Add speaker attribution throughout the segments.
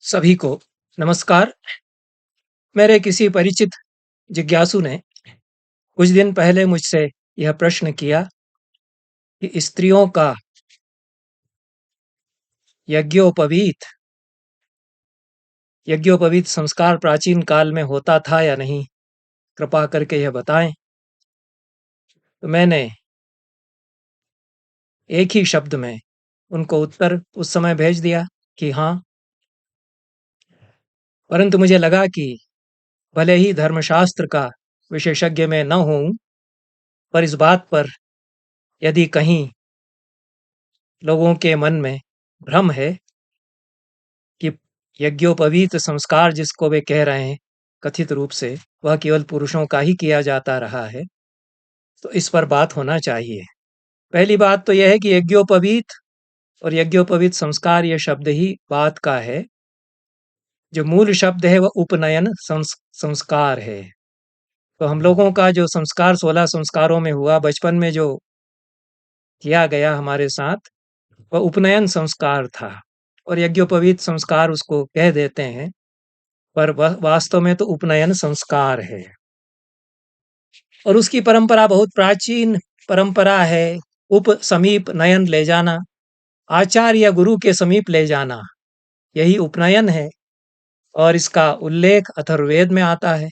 Speaker 1: सभी को नमस्कार। मेरे किसी परिचित जिज्ञासु ने कुछ दिन पहले मुझसे यह प्रश्न किया कि स्त्रियों का यज्ञोपवीत यज्ञोपवीत संस्कार प्राचीन काल में होता था या नहीं, कृपा करके यह बताएं। तो मैंने एक ही शब्द में उनको उत्तर उस समय भेज दिया कि हाँ, परंतु मुझे लगा कि भले ही धर्मशास्त्र का विशेषज्ञ मैं न हूं, पर इस बात पर यदि कहीं लोगों के मन में भ्रम है कि यज्ञोपवीत संस्कार जिसको वे कह रहे हैं कथित रूप से, वह केवल पुरुषों का ही किया जाता रहा है, तो इस पर बात होना चाहिए। पहली बात तो यह है कि यज्ञोपवीत और यज्ञोपवीत संस्कार यह शब्द ही बात का है। जो मूल शब्द है वह उपनयन संस्कार है। तो हम लोगों का जो संस्कार 16 संस्कारों में हुआ, बचपन में जो किया गया हमारे साथ, वह उपनयन संस्कार था और यज्ञोपवीत संस्कार उसको कह देते हैं, पर वह वास्तव में तो उपनयन संस्कार है। और उसकी परंपरा बहुत प्राचीन परंपरा है। उप समीप नयन ले जाना, आचार्य गुरु के समीप ले जाना, यही उपनयन है। और इसका उल्लेख अथर्ववेद में आता है।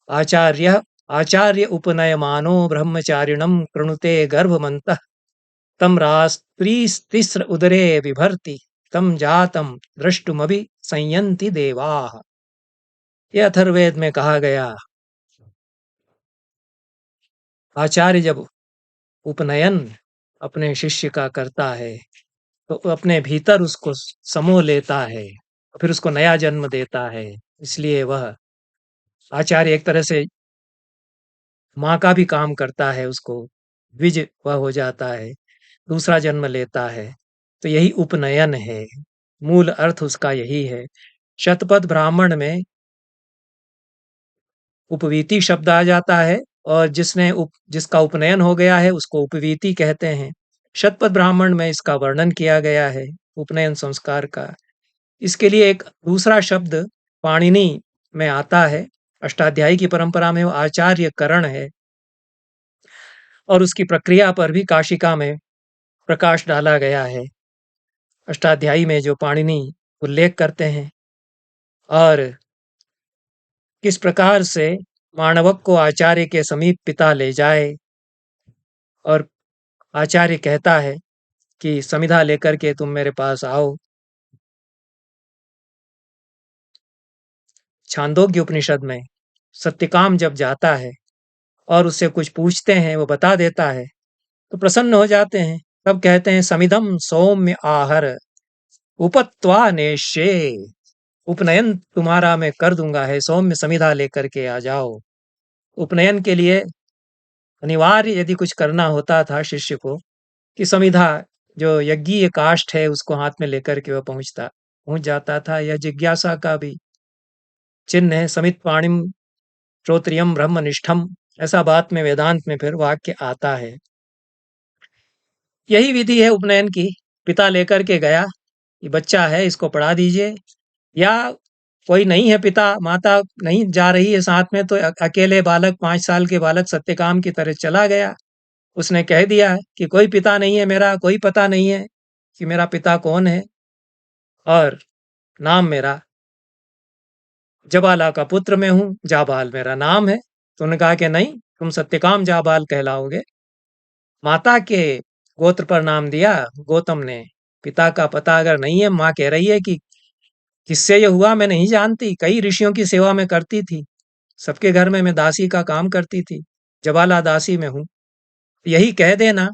Speaker 1: आचार्य आचार्य उपनयमानो ब्रह्मचारिणम कृणुते गर्भमन्तः तम रास्त्रीस्तिस्र उदरे बिभर्ति तम जातम द्रष्टुमभि संयन्ति देवाः। यह अथर्ववेद में कहा गया। आचार्य जब उपनयन अपने शिष्य का करता है तो अपने भीतर उसको समो लेता है, फिर उसको नया जन्म देता है। इसलिए वह आचार्य एक तरह से माँ का भी काम करता है, उसको द्विज वह हो जाता है, दूसरा जन्म लेता है। तो यही उपनयन है, मूल अर्थ उसका यही है। शतपथ ब्राह्मण में उपवीति शब्द आ जाता है और जिसका उपनयन हो गया है उसको उपवीति कहते हैं। शतपथ ब्राह्मण में इसका वर्णन किया गया है, उपनयन संस्कार का। इसके लिए एक दूसरा शब्द पाणिनि में आता है। अष्टाध्यायी की परंपरा में वो आचार्य करण है और उसकी प्रक्रिया पर भी काशिका में प्रकाश डाला गया है। अष्टाध्यायी में जो पाणिनि उल्लेख करते हैं और किस प्रकार से माणवक को आचार्य के समीप पिता ले जाए और आचार्य कहता है कि समिधा लेकर के तुम मेरे पास आओ। छांदोग्य उपनिषद में सत्यकाम जब जाता है और उससे कुछ पूछते हैं, वो बता देता है तो प्रसन्न हो जाते हैं। तब कहते हैं समिधम सौम्य आहर उपत्वा नेष्ये, उपनयन तुम्हारा मैं कर दूंगा है, सौम्य समिधा लेकर के आ जाओ। उपनयन के लिए अनिवार्य यदि कुछ करना होता था शिष्य को कि समिधा जो यज्ञीय काष्ठ है उसको हाथ में लेकर के वह पहुंच जाता था। यह जिज्ञासा का भी चिन्ह है। समित पाणिम श्रोत्रियम ब्रह्मनिष्ठम, ऐसा बात में वेदांत में फिर वाक्य आता है। यही विधि है उपनयन की। पिता लेकर के गया, ये बच्चा है इसको पढ़ा दीजिए, या कोई नहीं है, पिता माता नहीं जा रही है साथ में, तो अकेले बालक 5 साल के बालक सत्यकाम की तरह चला गया। उसने कह दिया है कि कोई पिता नहीं है मेरा, कोई पता नहीं है कि मेरा पिता कौन है, और नाम मेरा जबाला का पुत्र मैं हूं, जाबाल मेरा नाम है। तो उन्होंने कहा कि नहीं, तुम सत्यकाम जाबाल कहलाओगे। माता के गोत्र पर नाम दिया गौतम ने। पिता का पता अगर नहीं है, माँ कह रही है कि किससे ये हुआ मैं नहीं जानती, कई ऋषियों की सेवा में करती थी, सबके घर में मैं दासी का काम करती थी, जबाला दासी में हूं। यही कह देना,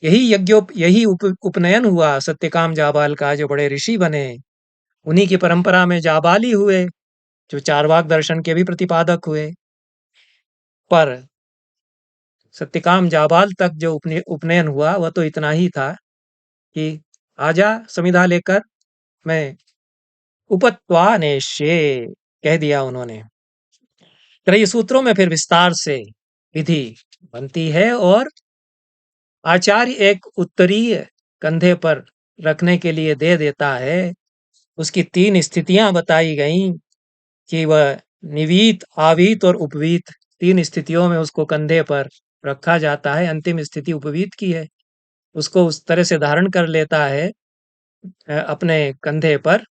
Speaker 1: यही उपनयन हुआ सत्यकाम जाबाल का, जो बड़े ऋषि बने। उन्हीं की परंपरा में जाबाल ही हुए, जो चारवाक दर्शन के भी प्रतिपादक हुए। पर सत्यकाम जाबाल तक जो उपनयन हुआ वह तो इतना ही था कि आजा समिधा लेकर, मैं उपत्वा नेष्ये कह दिया उन्होंने। त्रय सूत्रों में फिर विस्तार से विधि बनती है और आचार्य एक उत्तरीय कंधे पर रखने के लिए दे देता है। उसकी 3 स्थितियां बताई गईं कि वह निवीत, आवीत और उपवीत 3 स्थितियों में उसको कंधे पर रखा जाता है। अंतिम स्थिति उपवीत की है, उसको उस तरह से धारण कर लेता है अपने कंधे पर,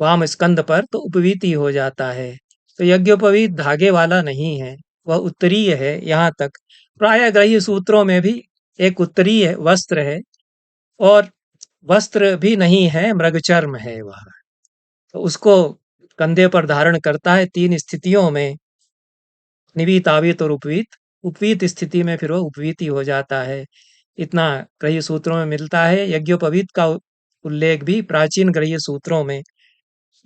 Speaker 1: वाम स्कंध पर, तो उपवीत ही हो जाता है। तो यज्ञोपवीत धागे वाला नहीं है, वह उत्तरीय है। यहाँ तक प्राय ग्रह्य सूत्रों में भी एक उत्तरीय वस्त्र है, और वस्त्र भी नहीं है, मृगचर्म है वह। तो उसको कंधे पर धारण करता है 3 स्थितियों में, निवीत, आवीत और उपवीत। उपवीत स्थिति में फिर वो उपवीत ही हो जाता है। इतना ग्रह्य सूत्रों में मिलता है। यज्ञोपवीत का उल्लेख भी प्राचीन ग्रह्य सूत्रों में,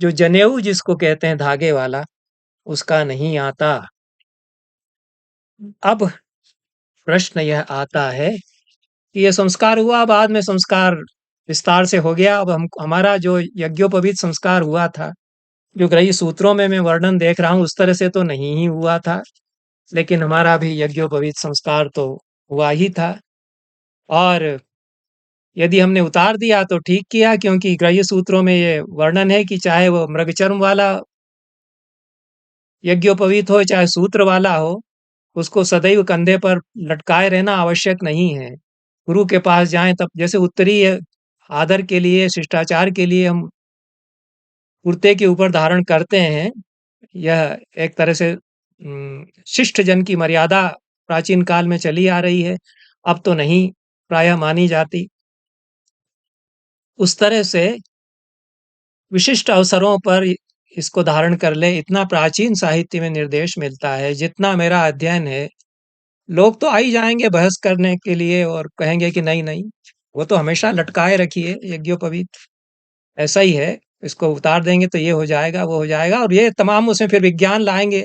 Speaker 1: जो जनेऊ जिसको कहते हैं धागे वाला, उसका नहीं आता। अब प्रश्न यह आता है कि ये संस्कार हुआ, बाद में संस्कार विस्तार से हो गया। अब हम हमारा जो यज्ञोपवीत संस्कार हुआ था, जो ग्रही सूत्रों में मैं वर्णन देख रहा हूं, उस तरह से तो नहीं ही हुआ था, लेकिन हमारा भी यज्ञोपवीत संस्कार तो हुआ ही था। और यदि हमने उतार दिया तो ठीक किया, क्योंकि ग्रह्य सूत्रों में ये वर्णन है कि चाहे वो मृगचर्म वाला यज्ञोपवीत हो, चाहे सूत्र वाला हो, उसको सदैव कंधे पर लटकाए रहना आवश्यक नहीं है। गुरु के पास जाएं तब, जैसे उत्तरीय आदर के लिए, शिष्टाचार के लिए हम कुर्ते के ऊपर धारण करते हैं, यह एक तरह से शिष्ट जन की मर्यादा प्राचीन काल में चली आ रही है, अब तो नहीं प्रायः मानी जाती। उस तरह से विशिष्ट अवसरों पर इसको धारण कर ले, इतना प्राचीन साहित्य में निर्देश मिलता है। जितना मेरा अध्ययन है, लोग तो आ ही जाएंगे बहस करने के लिए और कहेंगे कि नहीं नहीं, वो तो हमेशा लटकाए रखिए यज्ञोपवीत, ऐसा ही है, इसको उतार देंगे तो ये हो जाएगा, वो हो जाएगा, और ये तमाम उसमें फिर विज्ञान लाएंगे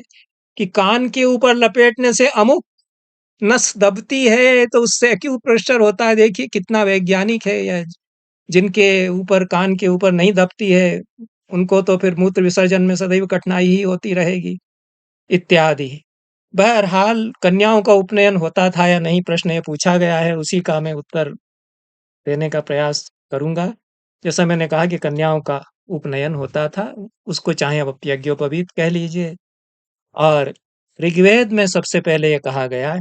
Speaker 1: कि कान के ऊपर लपेटने से अमुक नस दबती है तो उससे एक्यूट प्रेशर होता है। देखिए कितना वैज्ञानिक है यह। जिनके ऊपर, कान के ऊपर नहीं दबती है, उनको तो फिर मूत्र विसर्जन में सदैव कठिनाई ही होती रहेगी, इत्यादि। बहरहाल कन्याओं का उपनयन होता था या नहीं, प्रश्न ये पूछा गया है, उसी का मैं उत्तर देने का प्रयास करूंगा। जैसा मैंने कहा कि कन्याओं का उपनयन होता था, उसको चाहे आप यज्ञोपवीत कह लीजिए। और ऋग्वेद में सबसे पहले यह कहा गया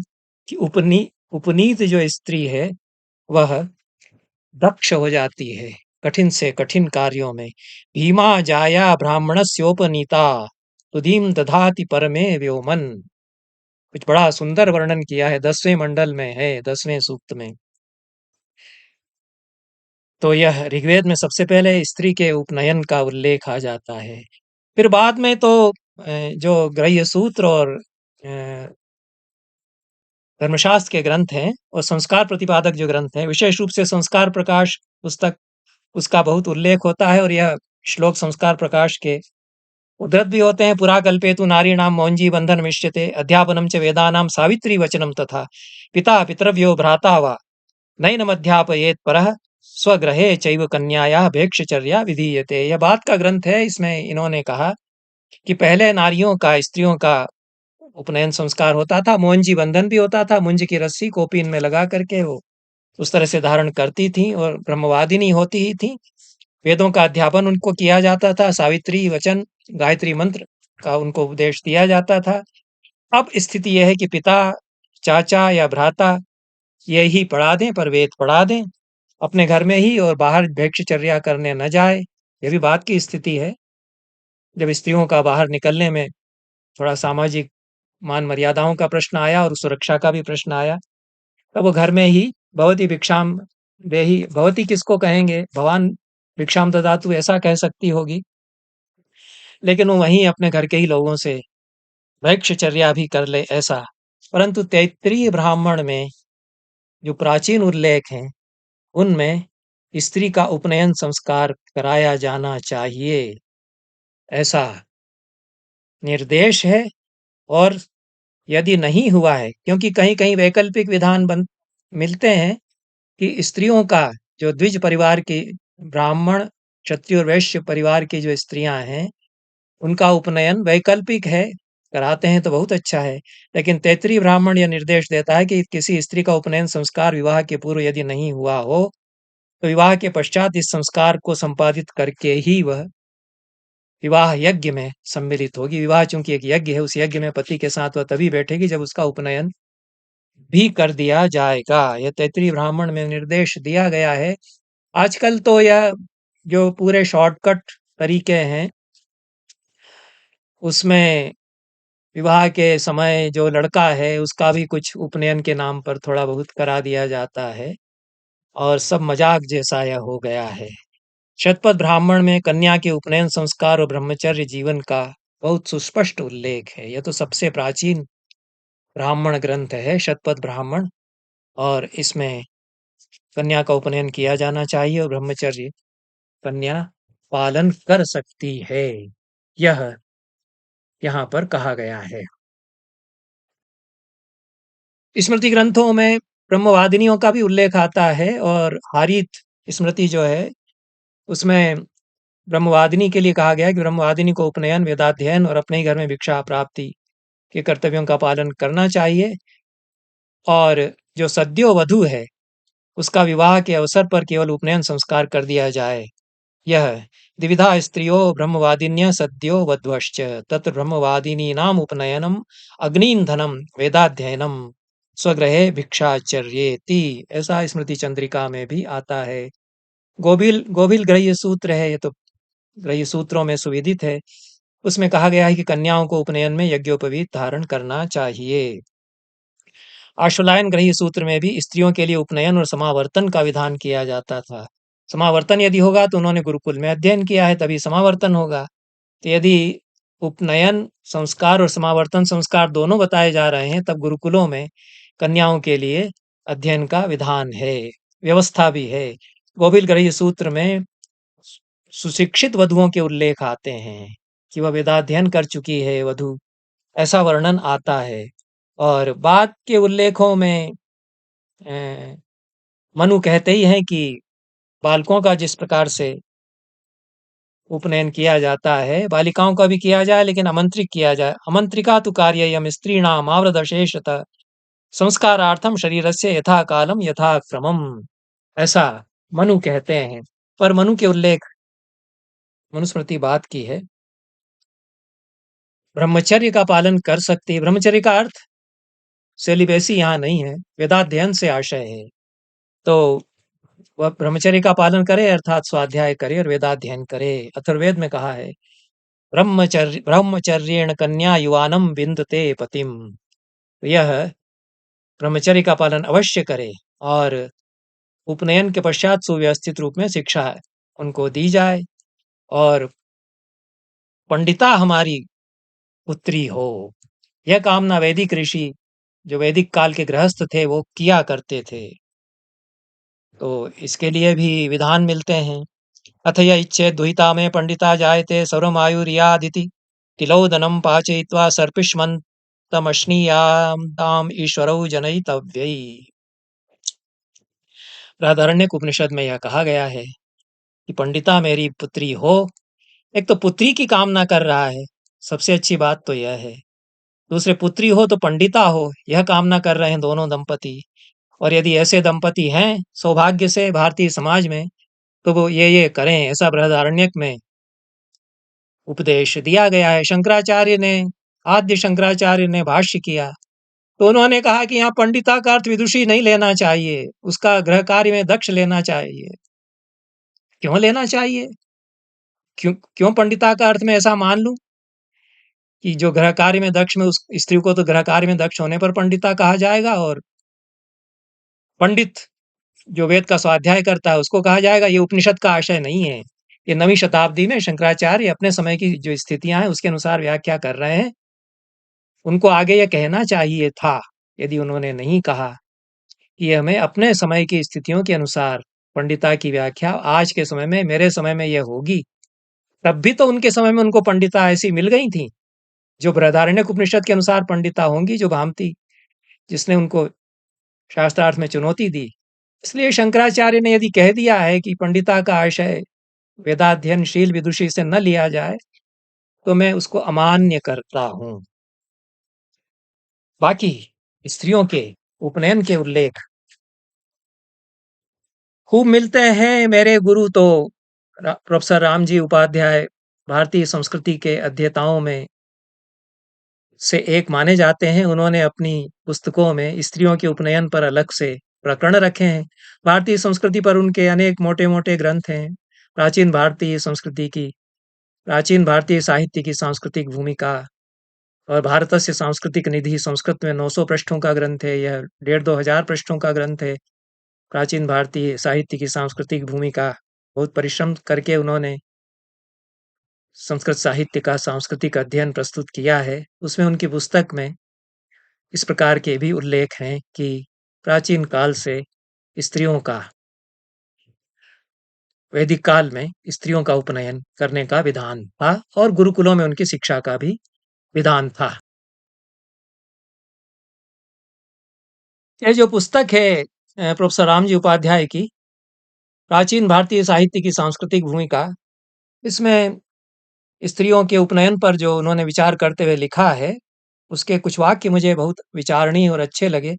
Speaker 1: कि उपनीत जो स्त्री है वह दक्ष हो जाती है कठिन से कठिन कार्यों में। भीमा जाया ब्राह्मणस्योपनीता तुदीम दधाति परमे व्योमन। कुछ बड़ा सुंदर वर्णन किया है, 10वें मंडल में है, 10वें सूक्त में। तो यह ऋग्वेद में सबसे पहले स्त्री के उपनयन का उल्लेख आ जाता है। फिर बाद में तो जो ग्रह्य सूत्र और धर्मशास्त्र के ग्रंथ हैं और संस्कार प्रतिपादक जो ग्रंथ हैं, विशेष रूप से संस्कार प्रकाश पुस्तक, उसका बहुत उल्लेख होता है। और यह श्लोक संस्कार प्रकाश के उद्धृत भी होते हैं। पुरा कल्पेतु नारीणां मौञ्जी बंधन मिष्यते अध्यापनम च वेदानां सावित्री वचनम तथा पिता पितरव्यो भ्राता वा नैनमध्यापयेत् परः स्वगृहे चैव कन्यायाः भेक्षचर्या विधीयते। यह बात का ग्रंथ है। इसमें इन्होंने कहा कि पहले नारियों का, स्त्रियों का उपनयन संस्कार होता था, मौंजी बंधन भी होता था, मुंज की रस्सी कोपीन में लगा करके वो उस तरह से धारण करती थी और ब्रह्मवादिनी होती ही थी। वेदों का अध्यापन उनको किया जाता था, सावित्री वचन, गायत्री मंत्र का उनको उपदेश दिया जाता था। अब स्थिति यह है कि पिता, चाचा या भ्राता ये ही पढ़ा दें, पर वेद पढ़ा दें अपने घर में ही, और बाहर भिक्षचर्या करने न जाए। यह भी बात की स्थिति है। जब स्त्रियों का बाहर निकलने में थोड़ा सामाजिक मान मर्यादाओं का प्रश्न आया और सुरक्षा का भी प्रश्न आया, तब वो घर में ही भवती भिक्षाम देहि, भवती किसको कहेंगे, भगवान भिक्षाम ददातु ऐसा कह सकती होगी, लेकिन वो वहीं अपने घर के ही लोगों से भैक्षचर्या भी कर ले ऐसा। परंतु तैत्तिरीय ब्राह्मण में जो प्राचीन उल्लेख हैं, उनमें स्त्री का उपनयन संस्कार कराया जाना चाहिए, ऐसा निर्देश है। और यदि नहीं हुआ है, क्योंकि कहीं कहीं वैकल्पिक विधान मिलते हैं कि स्त्रियों का, जो द्विज परिवार की, ब्राह्मण, क्षत्रिय और वैश्य परिवार की जो स्त्रियां हैं, उनका उपनयन वैकल्पिक है, कराते हैं तो बहुत अच्छा है। लेकिन तैत्तिरीय ब्राह्मण यह निर्देश देता है कि किसी स्त्री का उपनयन संस्कार विवाह के पूर्व यदि नहीं हुआ हो, तो विवाह के पश्चात इस संस्कार को संपादित करके ही वह विवाह यज्ञ में सम्मिलित होगी। विवाह चूंकि एक यज्ञ है, उस यज्ञ में पति के साथ वह तभी बैठेगी जब उसका उपनयन भी कर दिया जाएगा। यह तैत्तिरीय ब्राह्मण में निर्देश दिया गया है। आजकल तो यह जो पूरे शॉर्टकट तरीके हैं, उसमें विवाह के समय जो लड़का है उसका भी कुछ उपनयन के नाम पर थोड़ा बहुत करा दिया जाता है और सब मजाक जैसा यह हो गया है। शतपथ ब्राह्मण में कन्या के उपनयन संस्कार और ब्रह्मचर्य जीवन का बहुत सुस्पष्ट उल्लेख है। यह तो सबसे प्राचीन ब्राह्मण ग्रंथ है शतपथ ब्राह्मण, और इसमें कन्या का उपनयन किया जाना चाहिए और ब्रह्मचर्य कन्या पालन कर सकती है, यह यहाँ पर कहा गया है। स्मृति ग्रंथों में ब्रह्मवादिनियों का भी उल्लेख आता है, और हारीत स्मृति जो है उसमें ब्रह्मवादिनी के लिए कहा गया है कि ब्रह्मवादिनी को उपनयन, वेदाध्ययन और अपने ही घर में भिक्षा प्राप्ति के कर्तव्यों का पालन करना चाहिए। और जो सद्यो वधू है उसका विवाह के अवसर पर केवल उपनयन संस्कार कर दिया जाए। यह द्विविधा स्त्रियो ब्रह्मवादिन्य सद्यो वध्वश्च तत्र ब्रह्मवादिनीनाम उपनयनम अग्निंधनम वेदाध्ययनम स्वगृहे भिक्षाचर्येति, ऐसा स्मृति चंद्रिका में भी आता है। गोभिल गोभिल ग्रह्य सूत्र है, ये तो ग्रह्य सूत्रों में सुविदित है। उसमें कहा गया है कि कन्याओं को उपनयन में यज्ञोपवीत धारण करना चाहिए। आश्वलायन ग्रह्य सूत्र में भी स्त्रियों के लिए उपनयन और समावर्तन का विधान किया जाता था। समावर्तन यदि होगा तो उन्होंने गुरुकुल में अध्ययन किया है, तभी समावर्तन होगा। तो यदि उपनयन संस्कार और समावर्तन संस्कार दोनों बताए जा रहे हैं, तब गुरुकुलों में कन्याओं के लिए अध्ययन का विधान है, व्यवस्था भी है। गोभिल ग्रह्य सूत्र में सुशिक्षित वधुओं के उल्लेख आते हैं कि वह वेदाध्ययन कर चुकी है वधु, ऐसा वर्णन आता है। और बाद के उल्लेखों में मनु कहते ही हैं कि बालकों का जिस प्रकार से उपनयन किया जाता है, बालिकाओं का भी किया जाए, लेकिन आमंत्रित किया जाए। आमंत्रिका तु कार्ययम स्त्रीणाम आवृदशेषतः संस्कारार्थम शरीरस्य यथा कालम यथा क्रमम, ऐसा मनु कहते हैं। पर मनु के उल्लेख मनुस्मृति बात की है। ब्रह्मचर्य का पालन कर सकती है। ब्रह्मचर्य का अर्थ सेलिबेसी यहाँ नहीं है, वेदाध्ययन से आशय है। तो वह ब्रह्मचर्य का पालन करे, अर्थात स्वाध्याय करे और वेदाध्ययन करे। अथर्ववेद में कहा है ब्रह्मचर्येण कन्या युवानम विन्दते पतिम। यह ब्रह्मचर्य का पालन अवश्य करे और उपनयन के पश्चात सुव्यवस्थित रूप में शिक्षा उनको दी जाए, और पंडिता हमारी पुत्री हो, यह कामना वैदिक ऋषि जो वैदिक काल के गृहस्थ थे वो किया करते थे। तो इसके लिए भी विधान मिलते हैं। अथ य इच्छेद दुहिता में पंडिता जायते सर्वमायुर्यादिति तिलोदनम पाचयित्वा सर्पिष्मन्तमश्नीयाताम ईश्वरौ जनयितव्यै। बृहदारण्यक उपनिषद में यह कहा गया है कि पंडिता मेरी पुत्री हो। एक तो पुत्री की कामना कर रहा है, सबसे अच्छी बात तो यह है। दूसरे पुत्री हो तो पंडिता हो, यह कामना कर रहे हैं दोनों दंपति। और यदि ऐसे दंपति हैं सौभाग्य से भारतीय समाज में, तो वो ये करें, ऐसा बृहदारण्यक में उपदेश दिया गया है। शंकराचार्य ने, आद्य शंकराचार्य ने भाष्य किया तो उन्होंने कहा कि यहाँ पंडिता का अर्थ विदुषी नहीं लेना चाहिए, उसका गृह कार्य में दक्ष लेना चाहिए। क्यों लेना चाहिए? क्यों पंडिता का अर्थ में ऐसा मान लूं कि जो गृह कार्य में दक्ष में, उस स्त्री को तो गृह कार्य में दक्ष होने पर पंडिता कहा जाएगा, और पंडित जो वेद का स्वाध्याय करता है उसको कहा जाएगा। ये उपनिषद का आशय नहीं है। ये 9वीं शताब्दी में शंकराचार्य अपने समय की जो स्थितियां हैं उसके अनुसार व्याख्या कर रहे हैं। उनको आगे यह कहना चाहिए था, यदि उन्होंने नहीं कहा, कि हमें अपने समय की स्थितियों के अनुसार पंडिता की व्याख्या आज के समय में, मेरे समय में यह होगी। तब भी तो उनके समय में उनको पंडिता ऐसी मिल गई थी जो बृहदारण्यक उपनिषद के अनुसार पंडिता होंगी, जो भामती, जिसने उनको शास्त्रार्थ में चुनौती दी। इसलिए शंकराचार्य ने यदि कह दिया है कि पंडिता का आशय वेदाध्ययनशील विदुषी से न लिया जाए, तो मैं उसको अमान्य करता हूं। बाकी स्त्रियों के उपनयन के उल्लेख खूब मिलते हैं। मेरे गुरु तो प्रोफेसर रामजी उपाध्याय भारतीय संस्कृति के अध्येताओं में से एक माने जाते हैं। उन्होंने अपनी पुस्तकों में स्त्रियों के उपनयन पर अलग से प्रकरण रखे हैं। भारतीय संस्कृति पर उनके अनेक मोटे-मोटे ग्रंथ हैं। प्राचीन भारतीय साहित्य की सांस्कृतिक भूमिका और भारतस्य सांस्कृतिक निधि संस्कृत में 900 पृष्ठों का ग्रंथ है। यह 1500 पृष्ठों का ग्रंथ है। प्राचीन भारतीय साहित्य की सांस्कृतिक भूमिका, बहुत परिश्रम करके उन्होंने संस्कृत साहित्य का सांस्कृतिक अध्ययन प्रस्तुत किया है। उसमें उनकी पुस्तक में इस प्रकार के भी उल्लेख हैं कि प्राचीन काल से स्त्रियों का वैदिक काल में स्त्रियों का उपनयन करने का विधान था और गुरुकुलों में उनकी शिक्षा का भी विधान था। ये जो पुस्तक है प्रोफेसर रामजी उपाध्याय की प्राचीन भारतीय साहित्य की सांस्कृतिक भूमिका, इसमें स्त्रियों के उपनयन पर जो उन्होंने विचार करते हुए लिखा है, उसके कुछ वाक्य मुझे बहुत विचारणीय और अच्छे लगे।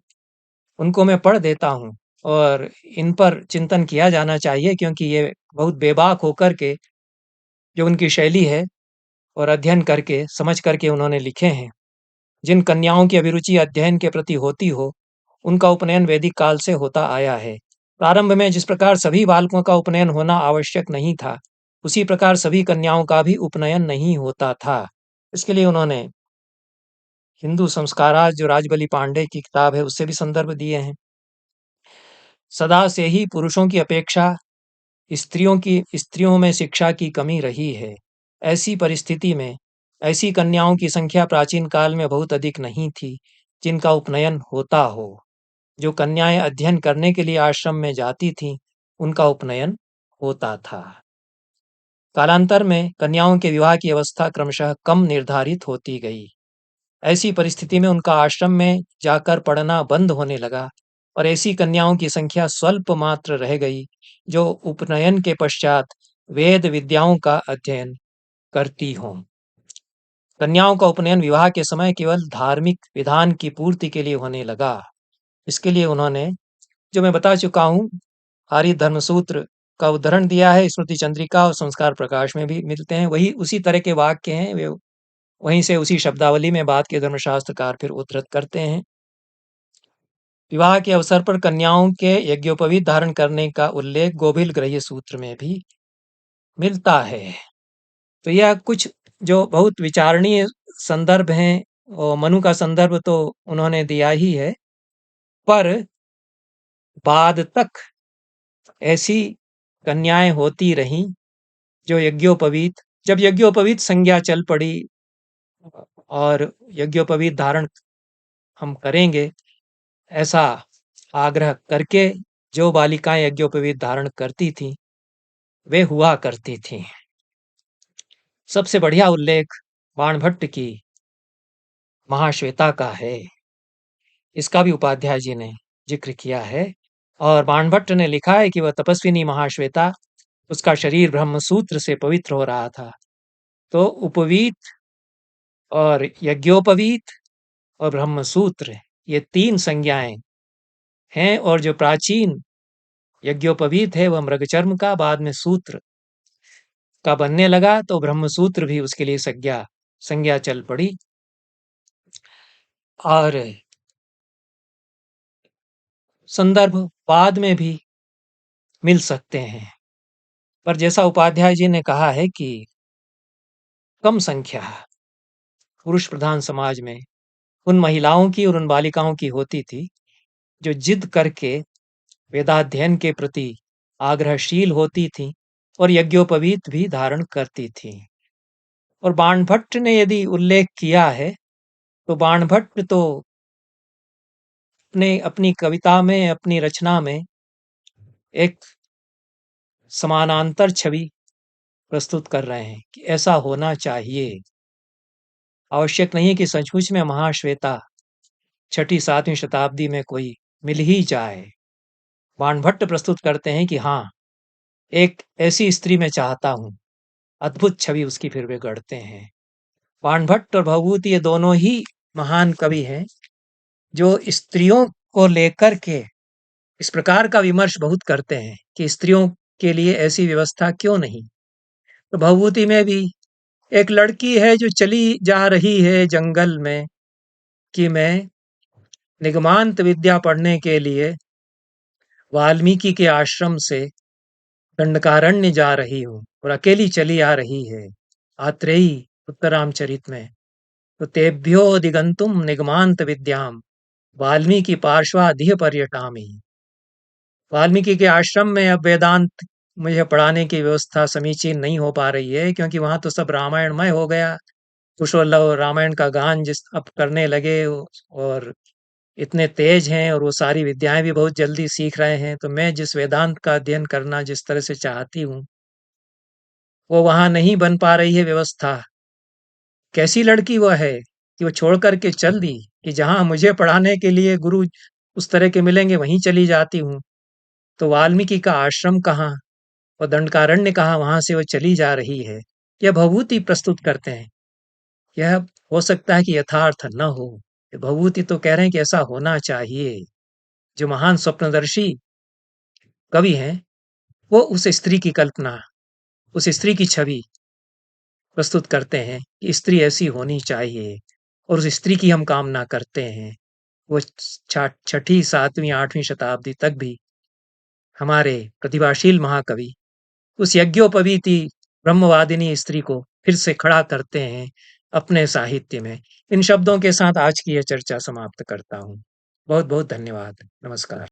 Speaker 1: उनको मैं पढ़ देता हूँ और इन पर चिंतन किया जाना चाहिए, क्योंकि ये बहुत बेबाक होकर के जो उनकी शैली है और अध्ययन करके, समझ करके उन्होंने लिखे हैं। जिन कन्याओं की अभिरुचि अध्ययन के प्रति होती हो, उनका उपनयन वैदिक काल से होता आया है। प्रारंभ में जिस प्रकार सभी बालकों का उपनयन होना आवश्यक नहीं था, उसी प्रकार सभी कन्याओं का भी उपनयन नहीं होता था। इसके लिए उन्होंने हिंदू संस्काराज जो राजबली पांडे की किताब है, उससे भी संदर्भ दिए हैं। सदा से ही पुरुषों की अपेक्षा स्त्रियों में शिक्षा की कमी रही है। ऐसी परिस्थिति में ऐसी कन्याओं की संख्या प्राचीन काल में बहुत अधिक नहीं थी जिनका उपनयन होता हो। जो कन्याएं अध्ययन करने के लिए आश्रम में जाती थीं, उनका उपनयन होता था। कालांतर में कन्याओं के विवाह की अवस्था क्रमशः कम निर्धारित होती गई। ऐसी परिस्थिति में उनका आश्रम में जाकर पढ़ना बंद होने लगा और ऐसी कन्याओं की संख्या स्वल्प मात्र रह गई जो उपनयन के पश्चात वेद विद्याओं का अध्ययन करती हों। कन्याओं का उपनयन विवाह के समय केवल धार्मिक विधान की पूर्ति के लिए होने लगा। इसके लिए उन्होंने, जो मैं बता चुका हूँ, आर्य धर्मसूत्र का उदाहरण दिया है। स्मृति चंद्रिका और संस्कार प्रकाश में भी मिलते हैं। वही उसी तरह के वाक्य हैं, वे वहीं से उसी शब्दावली में बाद के धर्मशास्त्रकार फिर उद्धृत करते हैं। विवाह के अवसर पर कन्याओं के यज्ञोपवीत धारण करने का उल्लेख गोभिल ग्रह्य सूत्र में भी मिलता है। तो यह कुछ जो बहुत विचारणीय संदर्भ हैं, और मनु का संदर्भ तो उन्होंने दिया ही है, पर बाद तक ऐसी कन्याएं होती रहीं जो जब यज्ञोपवीत संज्ञा चल पड़ी और यज्ञोपवीत धारण हम करेंगे ऐसा आग्रह करके जो बालिकाएं यज्ञोपवीत धारण करती थीं, वे हुआ करती थीं। सबसे बढ़िया उल्लेख बाणभट्ट की महाश्वेता का है। इसका भी उपाध्याय जी ने जिक्र किया है और बाणभट्ट ने लिखा है कि वह तपस्विनी महाश्वेता, उसका शरीर ब्रह्मसूत्र से पवित्र हो रहा था। तो उपवीत और यज्ञोपवीत और ब्रह्मसूत्र, ये 3 संज्ञाएं हैं। और जो प्राचीन यज्ञोपवीत है वह मृगचर्म का बाद में सूत्र का बनने लगा, तो ब्रह्मसूत्र भी उसके लिए संज्ञा चल पड़ी। और संदर्भ बाद में भी मिल सकते हैं, पर जैसा उपाध्याय जी ने कहा है कि कम संख्या पुरुष प्रधान समाज में उन महिलाओं की और उन बालिकाओं की होती थी जो जिद करके वेदाध्ययन के प्रति आग्रहशील होती थीं और यज्ञोपवीत भी धारण करती थीं। और बाणभट्ट ने यदि उल्लेख किया है, तो बाणभट्ट तो अपनी कविता में, अपनी रचना में एक समानांतर छवि प्रस्तुत कर रहे हैं कि ऐसा होना चाहिए। आवश्यक नहीं है कि सचमुच में महाश्वेता 6ठी-7वीं शताब्दी में कोई मिल ही जाए। बाणभट्ट प्रस्तुत करते हैं कि हाँ, एक ऐसी स्त्री मैं चाहता हूँ। अद्भुत छवि उसकी फिर वे गढ़ते हैं। बाणभट्ट और भवभूति ये दोनों ही महान कवि हैं जो स्त्रियों को लेकर के इस प्रकार का विमर्श बहुत करते हैं कि स्त्रियों के लिए ऐसी व्यवस्था क्यों नहीं। तो भवभूति में भी एक लड़की है जो चली जा रही है जंगल में कि मैं निगमांत विद्या पढ़ने के लिए वाल्मीकि के आश्रम से दंडकारण्य जा रही हूँ और अकेली चली आ रही है। आत्रेयी उत्तरामचरित में। तो तेभ्यो दिगंतुम निगमांत विद्याम वाल्मीकि पार्श्वाधिह पर्यटामी। वाल्मीकि के आश्रम में अब वेदांत मुझे पढ़ाने की व्यवस्था समीचीन नहीं हो पा रही है, क्योंकि वहां तो सब रामायणमय हो गया। कुशोल्लव रामायण का गान जिस अब करने लगे, और इतने तेज हैं और वो सारी विद्याएं भी बहुत जल्दी सीख रहे हैं। तो मैं जिस वेदांत का अध्ययन करना जिस तरह से चाहती हूँ, वो वहां नहीं बन पा रही है व्यवस्था। कैसी लड़की वह है कि वो छोड़ करके चल दी, कि जहां मुझे पढ़ाने के लिए गुरु उस तरह के मिलेंगे वहीं चली जाती हूँ। तो वाल्मीकि का आश्रम कहाँ और दंडकारण्य कहाँ, वहां से वो चली जा रही है। यह भभूति प्रस्तुत करते हैं। यह हो सकता है कि यथार्थ न हो। ये भभूति तो कह रहे हैं कि ऐसा होना चाहिए। जो महान स्वप्नदर्शी कवि हैं, वो उस स्त्री की कल्पना, उस स्त्री की छवि प्रस्तुत करते हैं कि स्त्री ऐसी होनी चाहिए, और उस स्त्री की हम कामना करते हैं। वो छठी, सातवीं, आठवीं शताब्दी तक भी हमारे प्रतिभाशील महाकवि उस यज्ञोपवीति ब्रह्मवादिनी स्त्री को फिर से खड़ा करते हैं अपने साहित्य में। इन शब्दों के साथ आज की यह चर्चा समाप्त करता हूँ। बहुत बहुत धन्यवाद। नमस्कार।